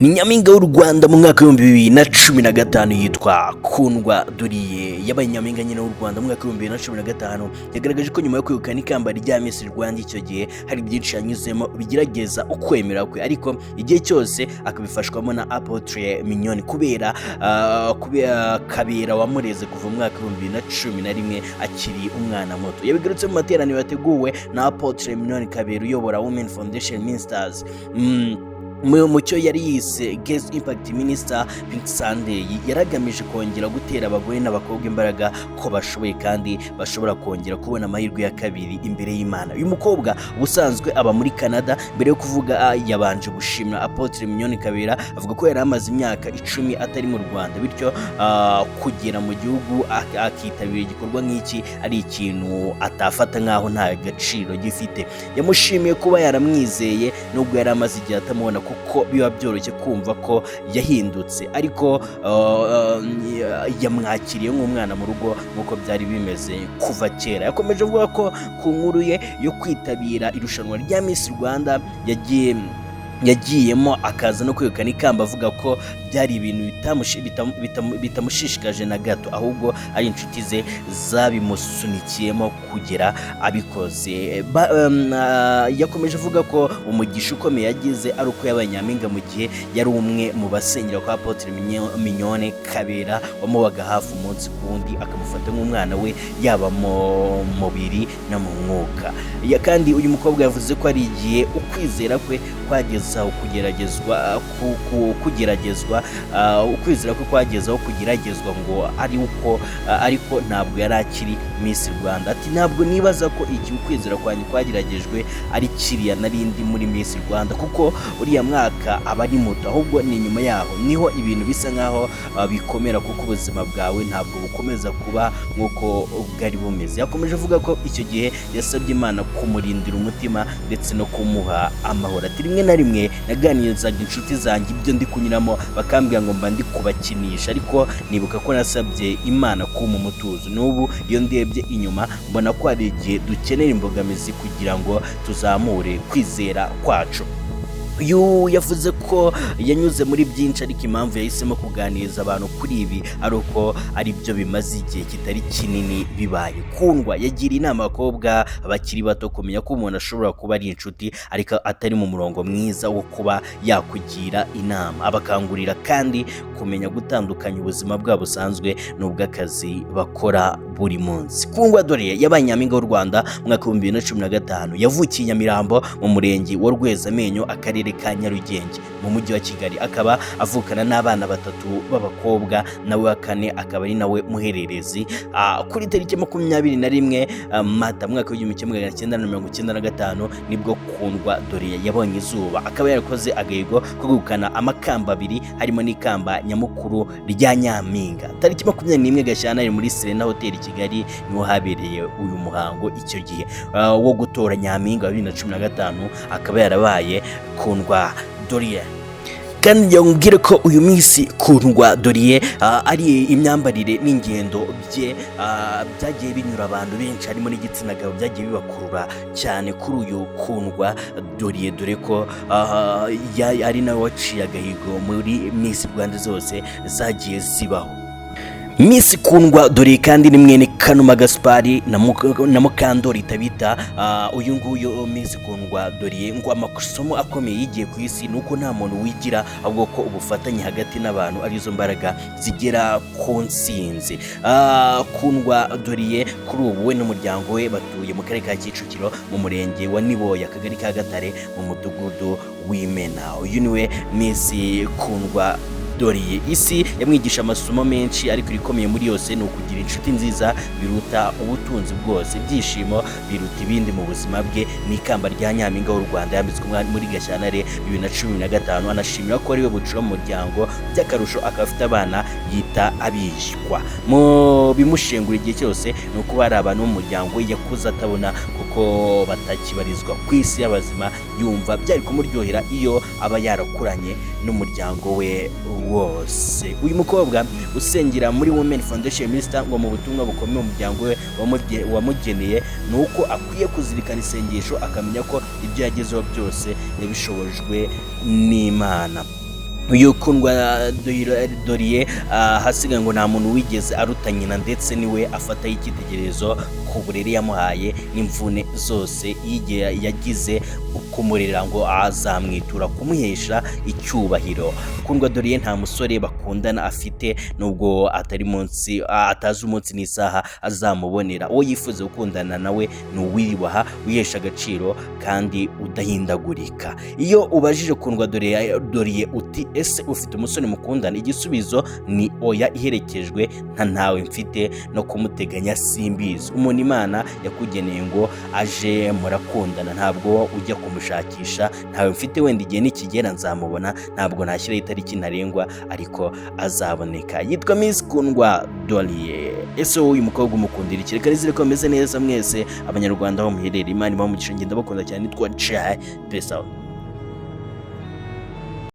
Ni Nyampinga w'u Rwanda mu mwaka wa 2015 yitwa Kundwa Doriye. Yabaye Nyampinga nyine w'u Rwanda mu mwaka wa 2015, yagaragaje ko nyuma yo kwegukana ikamba rya Miss Rwanda icyo gihe hari byinshi yanyuzemo bigerageza ukwemera kwe, ariko igihe cyose akabifashwamo na Apotre Mignone kubera Kabera wamureze kuva mu mwaka wa 2011 akiri umwana muto. Yabigarutse mu materaniro yateguwe na Apotre Mignone Kabera uyobora Women Foundation Ministers mucyo yari yise Guest Impact Minister Pink Sunday. Yaragamije kongera gutera abagore n'abakobwa imbaraga ko bashoboye kandi bashobora kongera kubona amahirwe ya kabiri imbere y'Imana. Uyu mukobwa ubusanzwe aba muri Canada. Mbere yo kuvuga yabanje gushimira Apotre Mignone Kabera, avuga ko yari amaze imyaka 10 atari mu Rwanda, bityo kugera mu gihugu akitabira igikorwa nk'iki ari ikintu atafata nkaho nta gaciro gifite. Yamushimiye kuba yaramwizeye nubwo yari amaze igihe atamubona kuko biba byoroshye kumva ko yahindutse, ariko yamwakiriye nk'umwana mu rugo nk'uko byari bimeze kuva kera. Yakomeje avuga ko ku nkuru ye yo kwitabira irushanwa rya Miss Rwanda yagiyemo akaza no kwegukana ikamba, avuga ko byari ibintu bitamushishikaje na gato, ahubwo ari inshuti ze zabimusunikiyemo kugera abikoze. Yakomeje avuga ko umugisha ukomeye yagize ari uko yabaye Nyampinga mu gihe yari umwe mu basengera kwa Apotre Mignone Kabera wamubaga hafi umunsi ku wundi, akamufata nk'umwana we yaba mu mubiri no mu mwuka. Kandi uyu mukobwa yavuze ko ari igihe ukwizera kwe kwagezaho ukwizera ko kwagezaho kugeragezwa ngo ariko ntabwo yari akiri Miss Rwanda. Ati ntabwo nibaza ko iki ukwizera kwanyu kwageragejwe ari kiriya narindi muri Miss Rwanda, kuko uriya mwaka aba ari muto, ahubwo ni nyuma yaho niho ibintu bisa nkaho bikomera, kuko ubuzima bwawe ntabwo bukomeza kuba nk'uko bwari bumeze. Yakomeje avuga ko icyo gihe yasabye Imana kumurindira umutima ndetse no kumuha amahoro. Ati rimwe na rimwe naganirizaga inshuti zanjye ibyo ndi kunyuramo bakambwira ngo mba ndi kubakinisha, ariko nibuka ko nasabye Imana kuma umutuzo. N'ubu iyo ndebye inyuma mbona ko hari igihe dukenera imbogamizi kugira ngo tuzamure kwizera kwacu. Uyu yavuze ko yanyuze muri byinshi, ariko impamvu yahisemo kuganiriza abantu kuri ibi ari uko ari byo bimaze igihe kitari kinini bibaye. Kundwa yagira inama abakobwa bakiri bato kumenya ko umuntu ashobora kuba ari inshuti ariko atari mu murongo mwiza wo kuba yakugira inama. Abakangurira kandi kumenya gutandukanya ubuzima bwabo busanzwe n'ubw'akazi bakora buri munsi. Kundwa Doriye yabaye Nyampinga w'u Rwanda mu mwaka wa 2015. Yavukiye Nyamirambo mu murenge wa Rwezamenyo, akarere ka Nyarugenge, mu mujyi wa Kigali. Akaba avukana n'abana 3 b'abakobwa, nawe wa 4 akaba ari nawe muhererezi. Kuri tariki 21 Mata mu mwaka wa 1995 nibwo Kundwa Doriye yabonye izuba. Akaba yarakoze agahigo ko gukana amakamba 2 harimo n'ikamba nyamukuru rya Nyampinga. Tariki 21 Gashyantare muri Serena Hotel Kigali niho habereye uyu muhango icyo gihe wo gutora Nyampinga wa 2015. Akaba yarabaye Kundwa Doriye. Kandi yongere ko uyu Miss Kundwa Doriye ari imyambarire n'ingendo bye byagiye binyura abantu benshi, harimo n'igitsina gabo byagiye bibakurura cyane kuri uyu Kundwa Doriye, dore ko ari nawe waciye agahigo muri Miss Rwanda zose zagiye zibaho. Miss Kundwa Doriye kandi ni mwene Kanuma Gaspari na Mukandori Tabita. Uyu nguyu Miss Kundwa Doriye ngo amasomo akomeye yigiye ku isi nuko nta muntu wigira, ahubwo ko ubufatanye hagati n'abantu arizo mbaraga zigera ku ntsinzi. Kundwa Doriye kuri ubu we n'umuryango we batuye mu karere ka Kicukiro mu murenge wa Niboye, akagari ka Gatare, mu mudugudu w'Imena. Uyu niwe Miss Kundwa Doriye. Isi yamwigisha amasomo menshi, ariko rikomeye muri yose ni ukugira inshuti nziza biruta ubutunzi bwose. Ibyishimo biruta ibindi mu buzima bwe. Ni ikamba rya Nyampinga w'u Rwanda yambitswe muri Gashyantare 2015. Anashimira ko ari we bucura mu muryango, by'akarusho akaba afite abana yita abishwa. Mu bimushengura igihe cyose ni uko hari abantu mu muryango we yakuze atabona kuko batakibarizwa ku isi y'abazima. Yumva byari kumuryohera iyo aba yarakuranye n'umuryango we wose. Uyu mukobwa usengera muri Women Foundation Minister ngo mu butumwa bukomeye umuryango we wamugeneye nuko akwiye kuzirikana isengesho, akamenya ko ibyo yagezeho byose yabishobojwe n'Imana. uyu Kundwa Doriye hasigaye ngo nta muntu wigeze aruta nyina, ndetse niwe afataho icyitegererezo ku burere yamuhaye n'imvune zose yagize kumurera ngo azamwitura kumuhesha icyubahiro. Kundwa Doriye nta musore bakundana afite, nubwo atazi umunsi n'isaha azamubonera. uwo yifuza gukundana nawe ni uwiyubaha, wihesha agaciro kandi udahindagurika. Iyo ubajije Kundwa Doriye uti ese ufite umusore mukundana, igisubizo ni oya, iherekejwe nta ntawe mfite no kumuteganya simbizi. Umuntu Imana yakugeneye ngo aje murakundana, ntabwo ujya kumushakisha. Ntawe mfite, wenda igihe nikigera nzamubona, ntabwo nashyiraho itariki ntarengwa, ariko azaboneka. Yitwa Miss Kundwa Doriye. Ese wowe uyu mukobwa umukundira iki? Reka nizere ko ameze neza mwese Abanyarwanda aho muherereye. Imana ibahe umugisha, ngenda bakunda cyane. Nitwa Jay, peace out.